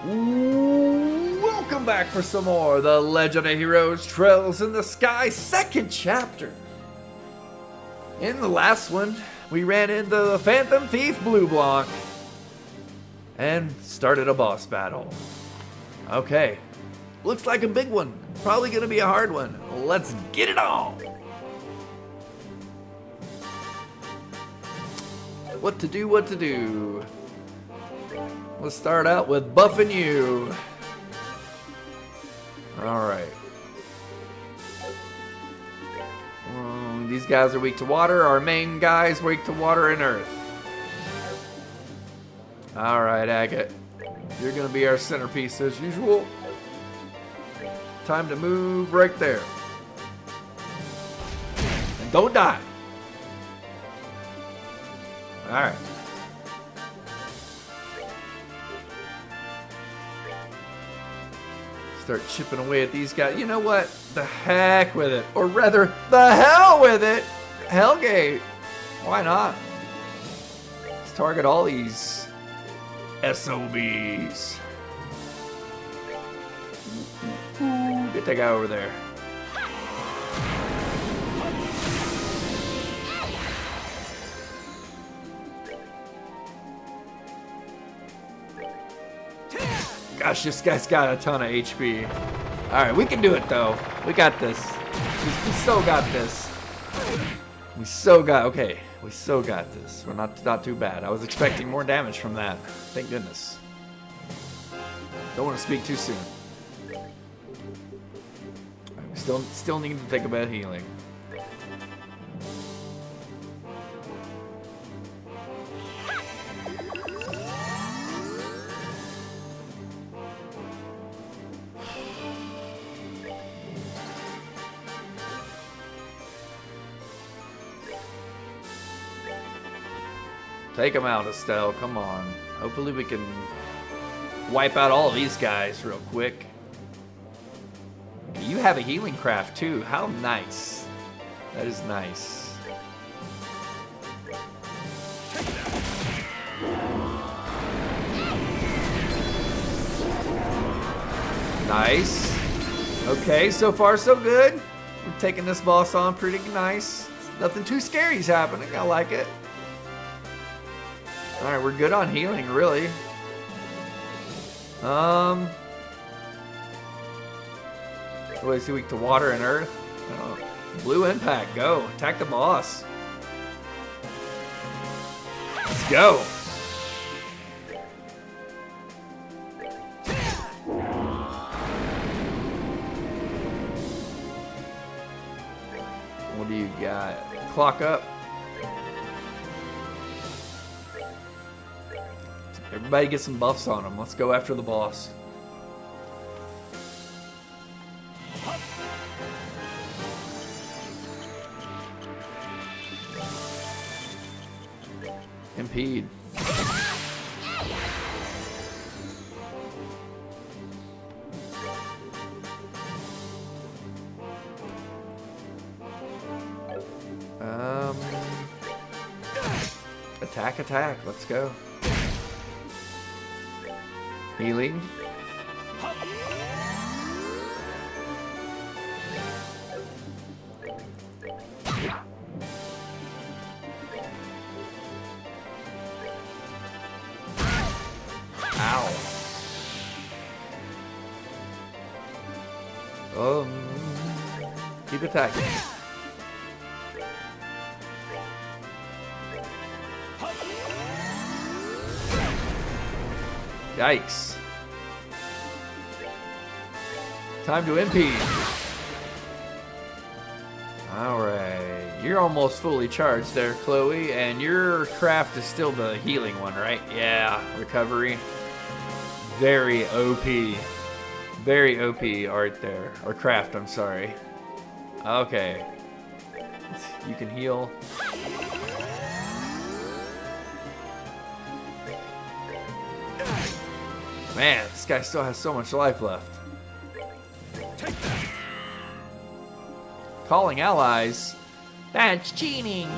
Welcome back for some more The Legend of Heroes Trails in the Sky, second chapter. In the last one, we ran into the Phantom Thief Bleublanc and started a boss battle. Okay, looks like a big one. Probably gonna be a hard one. Let's get it on. What to do. Let's start out with buffing you. Alright. These guys are weak to water. Our main guy's weak to water and earth. Alright, Agate. You're gonna be our centerpiece as usual. Time to move right there. And don't die. Alright. Start chipping away at these guys. You know what? The heck with it. Or rather, the hell with it. Hellgate. Why not? Let's target all these SOBs. Get that guy over there. Gosh, this guy's got a ton of HP. Alright, we can do it though. We got this. We so got this. We so got this. We're not too bad. I was expecting more damage from that. Thank goodness. Don't want to speak too soon. Right, we still need to take a bit of healing. Take him out, Estelle. Come on. Hopefully we can wipe out all of these guys real quick. You have a healing craft too. How nice. That is nice. Nice. Okay, so far so good. We're taking this boss on pretty nice. Nothing too scary's happening. I like it. Alright, we're good on healing, really. What is he weak to water and earth? Oh, blue impact, go. Attack the boss. Let's go. What do you got? Clock up. Everybody get some buffs on him. Let's go after the boss. Impede. Attack. Let's go. Healing. Ow. Keep attacking. Yikes. Time to impede. Alright. You're almost fully charged there, Chloe, and your craft is still the healing one, right? Yeah, recovery. Very OP. Very OP art there. Or craft, I'm sorry. Okay. You can heal. Man, this guy still has so much life left. Take that. Calling allies? That's cheating.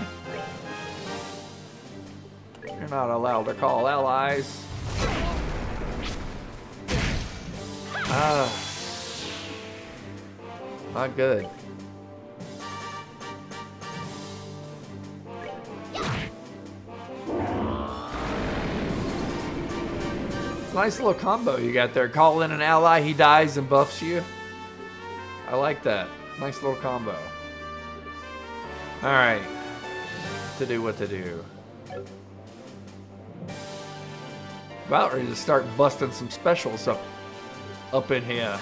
You're not allowed to call allies. Ah. Not good. It's a nice little combo you got there. Call in an ally, he dies and buffs you. I like that. Nice little combo. Alright. To do what to do. About ready to start busting some specials up in here.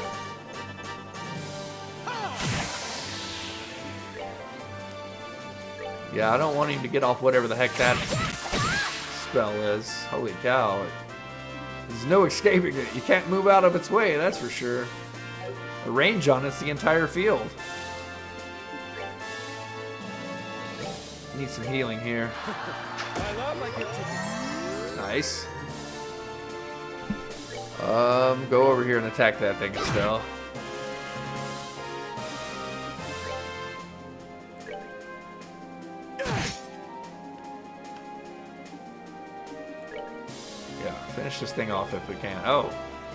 Yeah, I don't want him to get off whatever the heck that spell is. Holy cow. There's no escaping it. You can't move out of its way, that's for sure. The range on it's the entire field. Need some healing here. Nice. Go over here and attack that thing still. Yeah, finish this thing off if we can. Oh,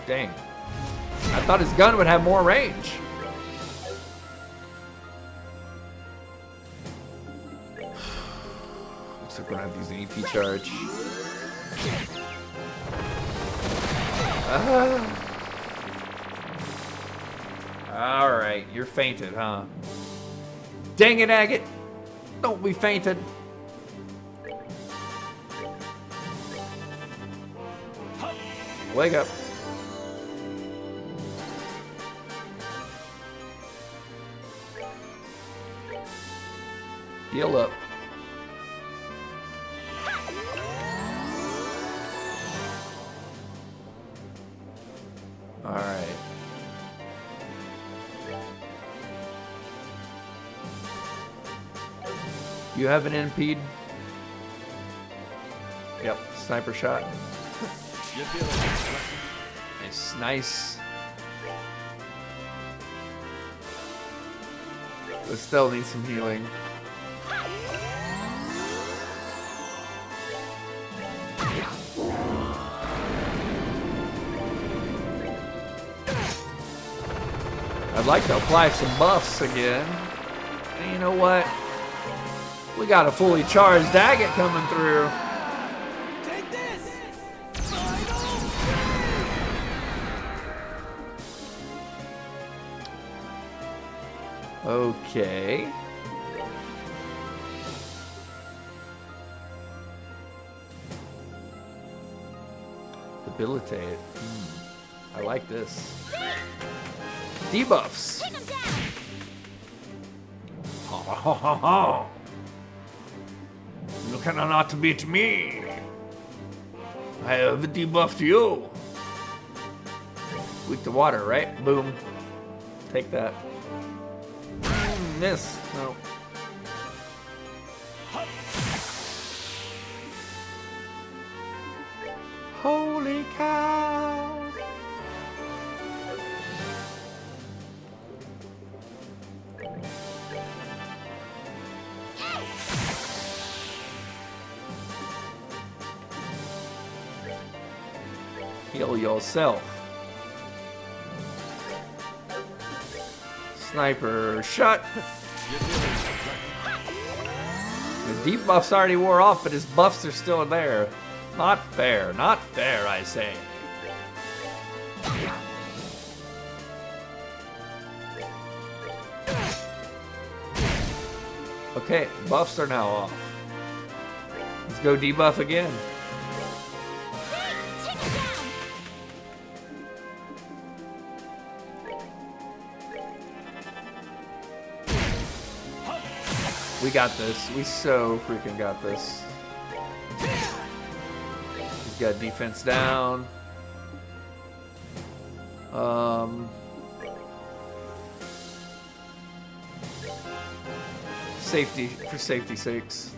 dang. I thought his gun would have more range. Looks like we're gonna have to use an EP charge. Alright, you're fainted, huh? Dang it, Agate! Don't be fainted! Wake up. Heal up. Alright. You have an impede? Yep, sniper shot. Nice, nice. But still needs some healing. I'd like to apply some buffs again. And you know what? We got a fully charged Agate coming through. Take this! Okay. Debilitate. I like this. Debuffs. Ha ha ha ha! You cannot beat me. I have debuffed you. Weak to water, right? Boom. Take that. Miss. No. Holy cow. Heal yourself. Sniper shot. The debuffs already wore off, but his buffs are still there. Not fair, not fair, I say. Okay, buffs are now off. Let's go debuff again. We got this. We so freaking got this. He's got defense down. Safety, for safety's sakes.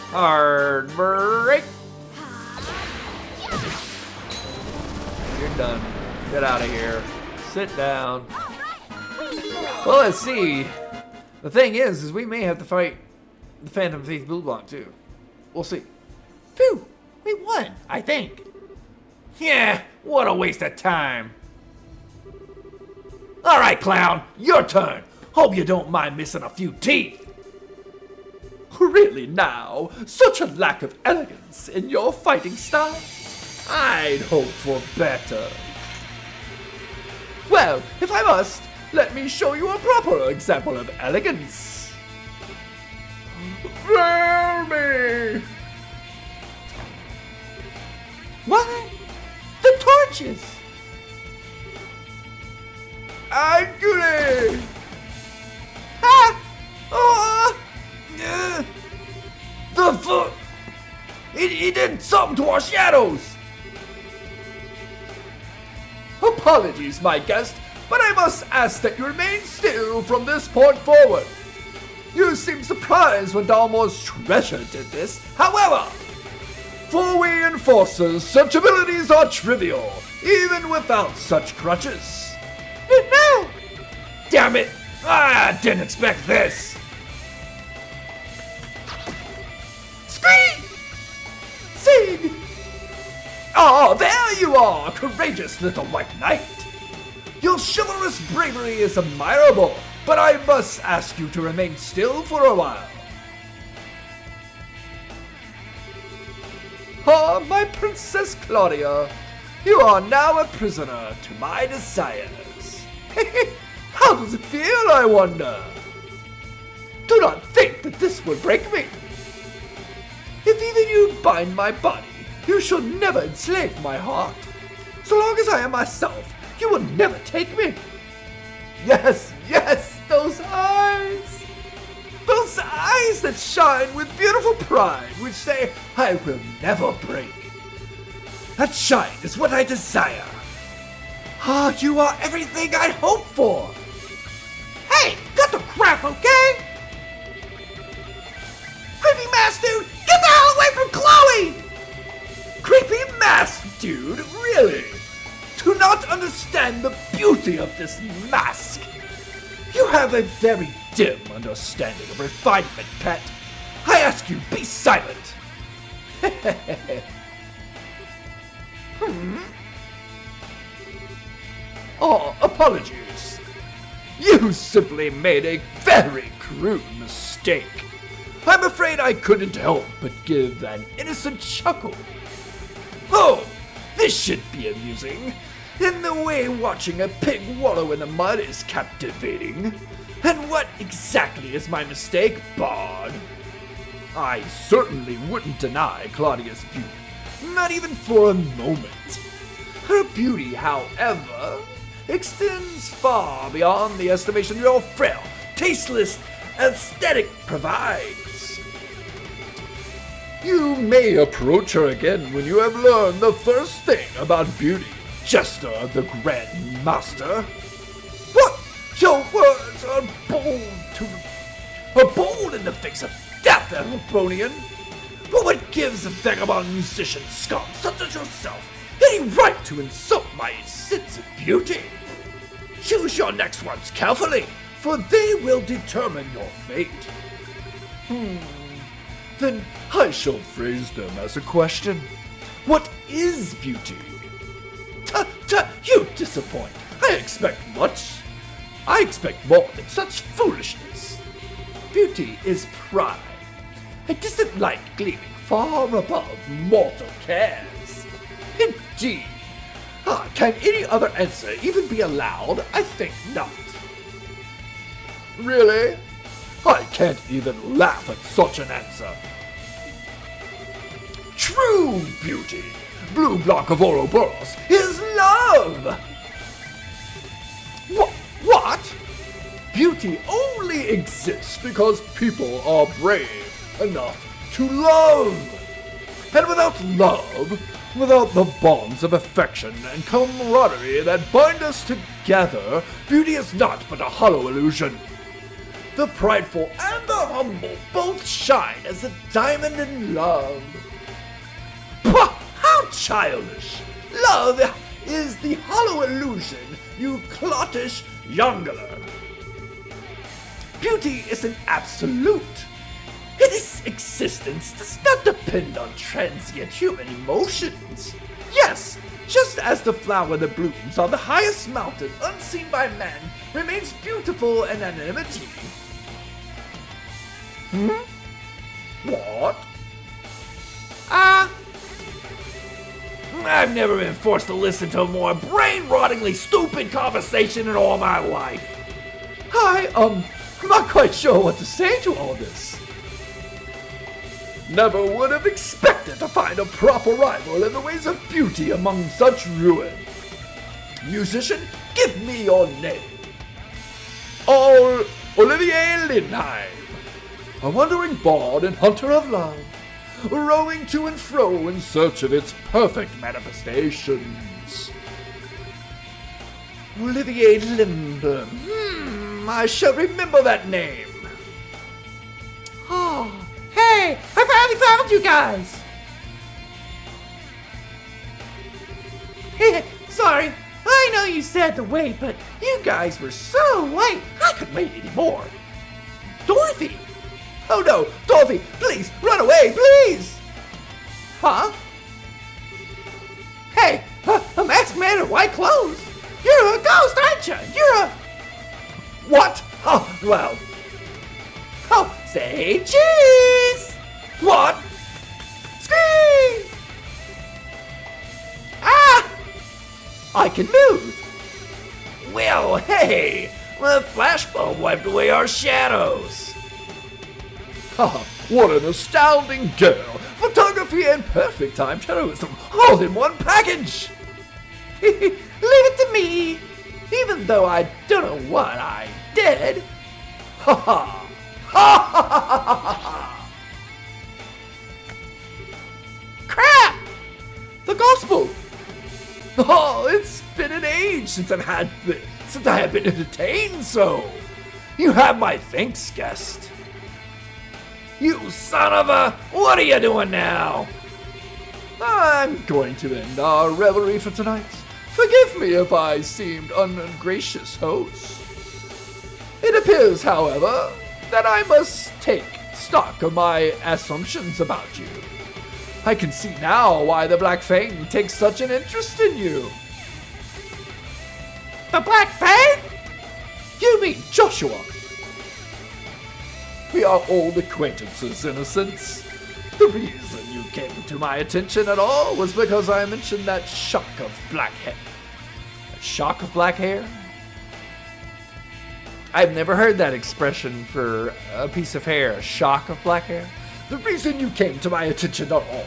Hard break. You're done. Get out of here. Sit down. Well, let's see. The thing is we may have to fight the Phantom Thief Bleublanc too. We'll see. Phew! We won, I think. Yeah, what a waste of time. Alright, clown, your turn. Hope you don't mind missing a few teeth. Really now? Such a lack of elegance in your fighting style? I'd hope for better. Well, if I must, let me show you a proper example of elegance. Fail me! What? The torches! Angry! Ha! Oh! The foot! He did something to our shadows! Apologies, my guest, but I must ask that you remain still from this point forward. You seem surprised when Dalmore's treasure did this. However, for we enforcers, such abilities are trivial, even without such crutches. No! Damn it! I didn't expect this! Scream! Sing! Oh, there you are, courageous little white knight. Your chivalrous bravery is admirable, but I must ask you to remain still for a while. Ah, my Princess Claudia, you are now a prisoner to my desires. How does it feel, I wonder? Do not think that this will break me. If even you bind my body, you shall never enslave my heart. So long as I am myself, you will never take me. Yes, yes, those eyes. Those eyes that shine with beautiful pride, which say, I will never break. That shine is what I desire. Ah, you are everything I hope for. Hey, cut the crap, okay? Creepy mask dude, get the hell away from Chloe! Creepy mask dude, really? Do not understand the beauty of this mask. You have a very dim understanding of refinement, pet. I ask you, be silent. Oh, apologies. You simply made a very crude mistake. I'm afraid I couldn't help but give an innocent chuckle. Oh, this should be amusing. In the way watching a pig wallow in the mud is captivating. And what exactly is my mistake, Bard? I certainly wouldn't deny Claudia's beauty, not even for a moment. Her beauty, however, extends far beyond the estimation your frail, tasteless aesthetic provides. You may approach her again when you have learned the first thing about beauty, Jester of the Grand Master. What? Your words are bold in the face of death, Elbonian. But what gives a vagabond musician scum such as yourself any right to insult my sense of beauty? Choose your next ones carefully, for they will determine your fate. Then I shall phrase them as a question. What is beauty? You disappoint. I expect much. I expect more than such foolishness. Beauty is pride, a distant light gleaming far above mortal cares. Indeed. Can any other answer even be allowed? I think not. Really? I can't even laugh at such an answer. True beauty, Bleublanc of Ouroboros, is love! What? Beauty only exists because people are brave enough to love. And without love, without the bonds of affection and camaraderie that bind us together, beauty is not but a hollow illusion. The prideful and the humble both shine as a diamond in love. Pah! How childish! Love is the hollow illusion, you clottish youngler. Beauty is an absolute. It This existence does not depend on transient human emotions. Yes, just as the flower that blooms on the highest mountain unseen by man remains beautiful in anonymity. What? I've never been forced to listen to a more brain-rottingly stupid conversation in all my life. I'm not quite sure what to say to all this. Never would have expected to find a proper rival in the ways of beauty among such ruin. Musician, give me your name. Olivier Lindheim, a wandering bard and hunter of love, rowing to and fro in search of its perfect manifestations. Olivier Lindheim. I shall remember that name. Oh, hey, I finally found you guys. Sorry, I know you said to wait, but you guys were so late, I couldn't wait anymore. Dorothy! Oh no, Dorothy, please, run away, please! Huh? Hey, a masked man in white clothes! You're a ghost, aren't you? You're a... What? Oh, well... Oh, say cheese! What? Scream! Ah! I can move! Well, hey! The flashbulb wiped away our shadows! What an astounding girl! Photography and perfect time terrorism all in one package! Leave it to me! Even though I don't know what I did! Ha ha! Ha ha ha ha! Crap! The gospel! Oh, it's been an age since I have been entertained so! You have my thanks, guest. You son of a... What are you doing now? I'm going to end our revelry for tonight. Forgive me if I seemed ungracious, host. It appears, however, that I must take stock of my assumptions about you. I can see now why the Black Fang takes such an interest in you. The Black Fang? You mean Joshua? We are old acquaintances, in a sense. The reason you came to my attention at all was because I mentioned that shock of black hair. A shock of black hair? I've never heard that expression for a piece of hair, a shock of black hair. The reason you came to my attention at all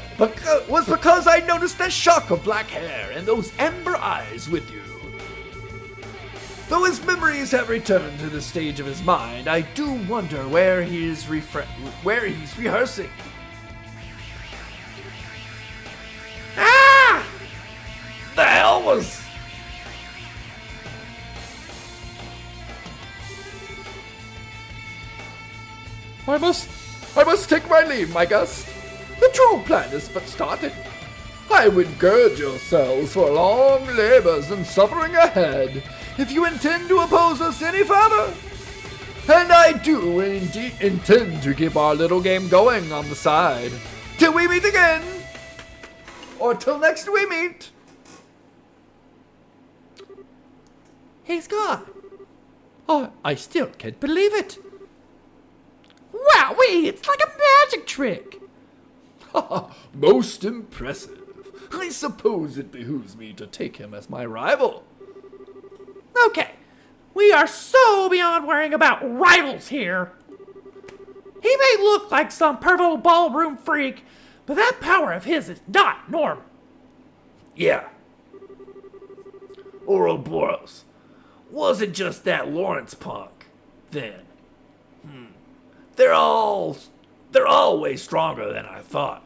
was because I noticed that shock of black hair and those amber eyes with you. Though his memories have returned to the stage of his mind, I do wonder where he's rehearsing. Ah! The hell was... I must take my leave, my guest. The true plan is but started. I would gird yourselves for long labors and suffering ahead, if you intend to oppose us any further. And I do indeed intend to keep our little game going on the side, till we meet again, or till next we meet. He's gone. Oh, I still can't believe it. Wowee, it's like a magic trick. Most impressive. I suppose it behooves me to take him as my rival. Okay, we are so beyond worrying about rivals here. He may look like some pervo ballroom freak, but that power of his is not normal. Yeah. Ouroboros. Wasn't just that Lawrence punk, then. They're all way stronger than I thought.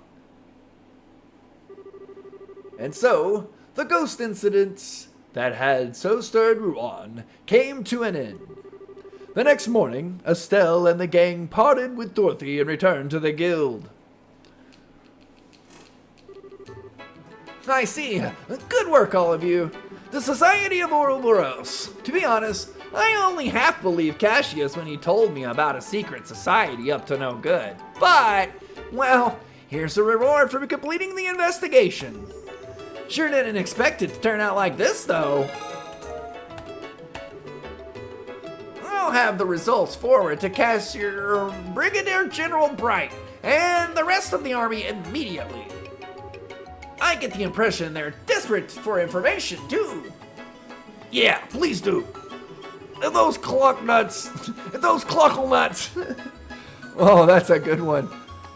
And so, the ghost incidents that had so stirred Rouen came to an end. The next morning, Estelle and the gang parted with Dorothy and returned to the guild. I see. Good work, all of you. The Society of Ouroboros. To be honest, I only half believed Cassius when he told me about a secret society up to no good. But, well, here's a reward for completing the investigation. Sure didn't expect it to turn out like this, though. I'll have the results forward to Cassier Brigadier General Bright and the rest of the army immediately. I get the impression they're desperate for information, too. Yeah, please do. And those clock nuts, those clockle nuts. Oh, that's a good one.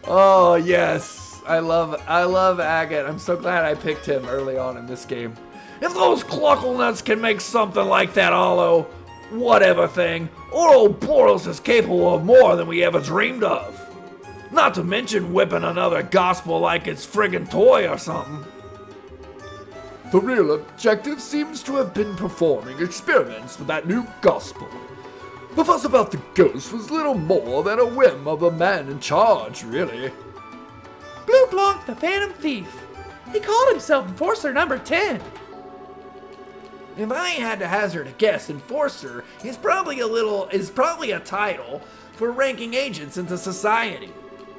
Oh, yes. I love Agate. I'm so glad I picked him early on in this game. If those clockle nuts can make something like that hollow, whatever thing, Ouroboros is capable of more than we ever dreamed of. Not to mention whipping another gospel like it's friggin' toy or something. The real objective seems to have been performing experiments with that new gospel. The fuss about the ghost was little more than a whim of the man in charge, really. Bleublanc, the Phantom Thief. He called himself Enforcer number 10. If I had to hazard a guess, Enforcer is probably a title for ranking agents into society.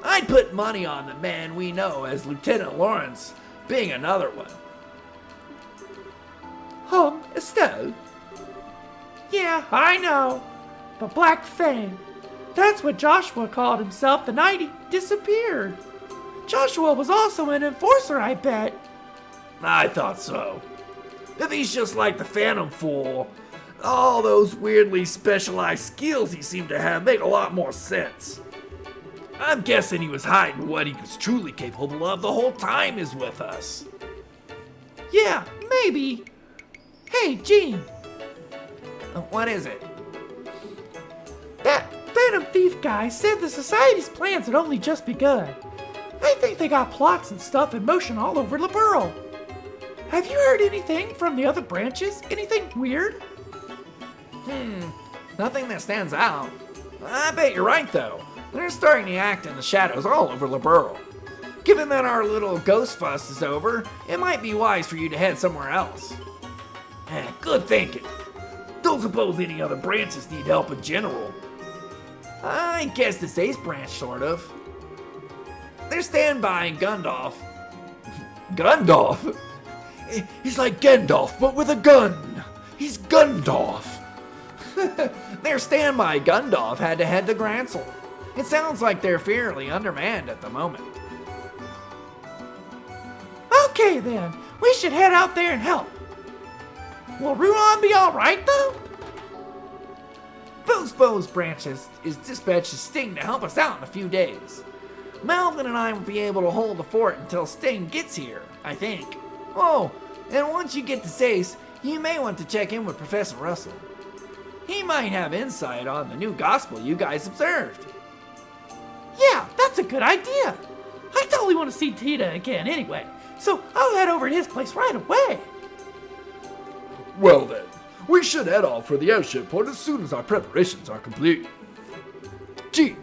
I'd put money on the man we know as Lieutenant Lawrence being another one. Estelle? Yeah, I know. The Black Fang. That's what Joshua called himself the night he disappeared. Joshua was also an enforcer, I bet. I thought so. If he's just like the Phantom Fool, all those weirdly specialized skills he seemed to have make a lot more sense. I'm guessing he was hiding what he was truly capable of the whole time he's with us. Yeah, maybe. Hey, Gene. What is it? That Phantom Thief guy said the Society's plans had only just begun. I think they got plots and stuff in motion all over the borough. Have you heard anything from the other branches? Anything weird? Nothing that stands out. I bet you're right, though. They're starting to act in the shadows all over the borough. Given that our little ghost fuss is over, it might be wise for you to head somewhere else. Good thinking. Don't suppose any other branches need help in general. I guess this Ace branch, sort of. They're standby in Gundalf. Gundalf? He's like Gandalf, but with a gun. He's Gundalf. Their standby Gundalf had to head to Gransel. It sounds like they're fairly undermanned at the moment. Okay then, we should head out there and help. Will Ruan be alright though? Bo's branches is dispatched to Sting to help us out in a few days. Melvin and I will be able to hold the fort until Sting gets here, I think. Oh, and once you get to Zace, you may want to check in with Professor Russell. He might have insight on the new gospel you guys observed. Yeah, that's a good idea. I totally want to see Tita again anyway, so I'll head over to his place right away. Well then, we should head off for the airship port as soon as our preparations are complete. Gene,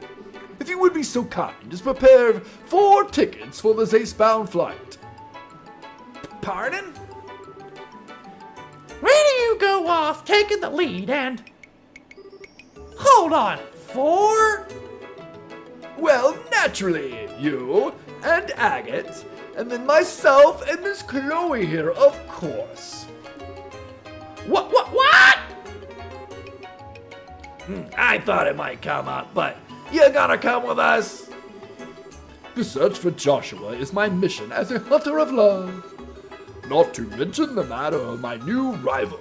if you would be so kind as prepare 4 tickets for the Zace-bound flight. Pardon? Where do you go off taking the lead and... Hold on, 4? Well, naturally, you and Agate, and then myself and Miss Chloe here, of course. What? I thought it might come up, but you gotta come with us. The search for Joshua is my mission as a hunter of love. Not to mention the matter of my new rival.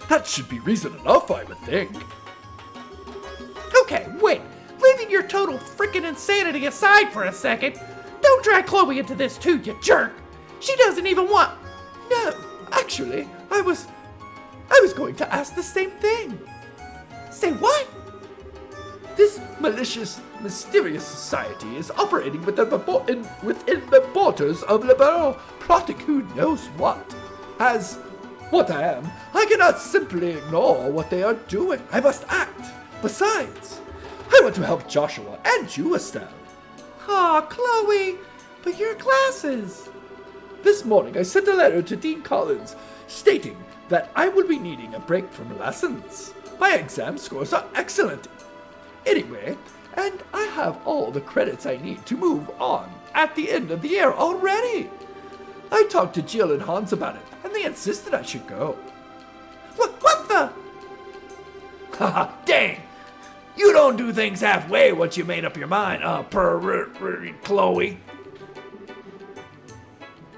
That should be reason enough, I would think. Okay, wait. Leaving your total freaking insanity aside for a second, don't drag Chloe into this too, you jerk. She doesn't even want... No, actually, I was going to ask the same thing. Say what? This malicious, mysterious society is operating within the borders of Le Baron, plotting who knows what. As what I am, I cannot simply ignore what they are doing. I must act. Besides, I want to help Joshua and you, Estelle. Aw, Chloe, but your glasses. This morning I sent a letter to Dean Collins stating that I will be needing a break from lessons. My exam scores are excellent. Anyway, and I have all the credits I need to move on at the end of the year already. I talked to Jill and Hans about it, and they insisted I should go. What the? Haha, dang! You don't do things halfway once you made up your mind, Chloe.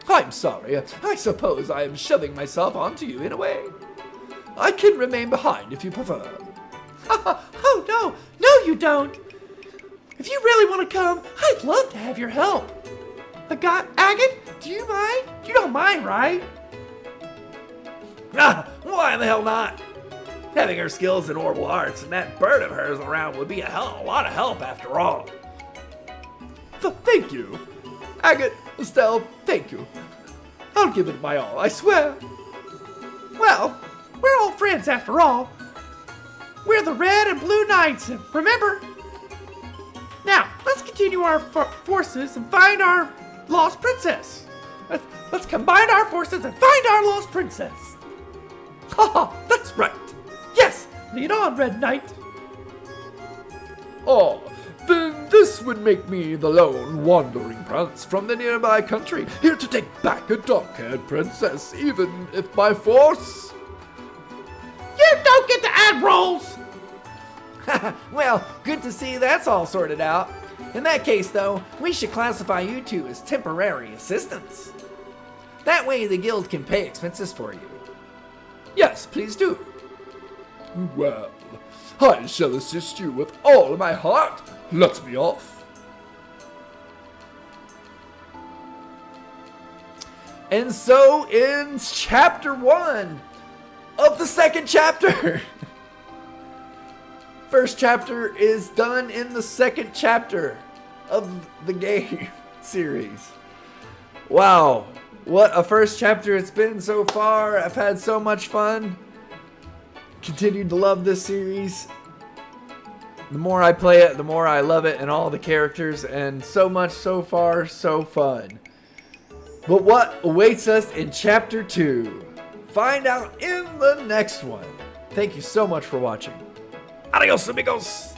I'm sorry. I suppose I am shoving myself onto you in a way. I can remain behind if you prefer. Oh, no. No, you don't. If you really want to come, I'd love to have your help. Agate, do you mind? You don't mind, right? Why the hell not? Having her skills in orbital arts and that bird of hers around would be a lot of help after all. Thank you. Agate, Estelle, thank you. I'll give it my all, I swear. Well, we're all friends after all. We're the Red and Blue Knights, remember? Now, let's continue our forces and find our lost princess. Let's combine our forces and find our lost princess. Haha, that's right. Yes, lead on, Red Knight. Oh, then this would make me the lone wandering prince from the nearby country, here to take back a dark-haired princess, even if by force. You don't get to add roles. Well, good to see that's all sorted out. In that case, though, we should classify you two as temporary assistants. That way the guild can pay expenses for you. Yes, please do. Well, I shall assist you with all my heart. Let me off. And so ends chapter 1 of the second chapter. First chapter is done in the second chapter of the game series. Wow, what a first chapter it's been so far. I've had so much fun. Continued to love this series. The more I play it, the more I love it and all the characters, and so much so far, so fun. But what awaits us in chapter 2? Find out in the next one. Thank you so much for watching. Adios, amigos!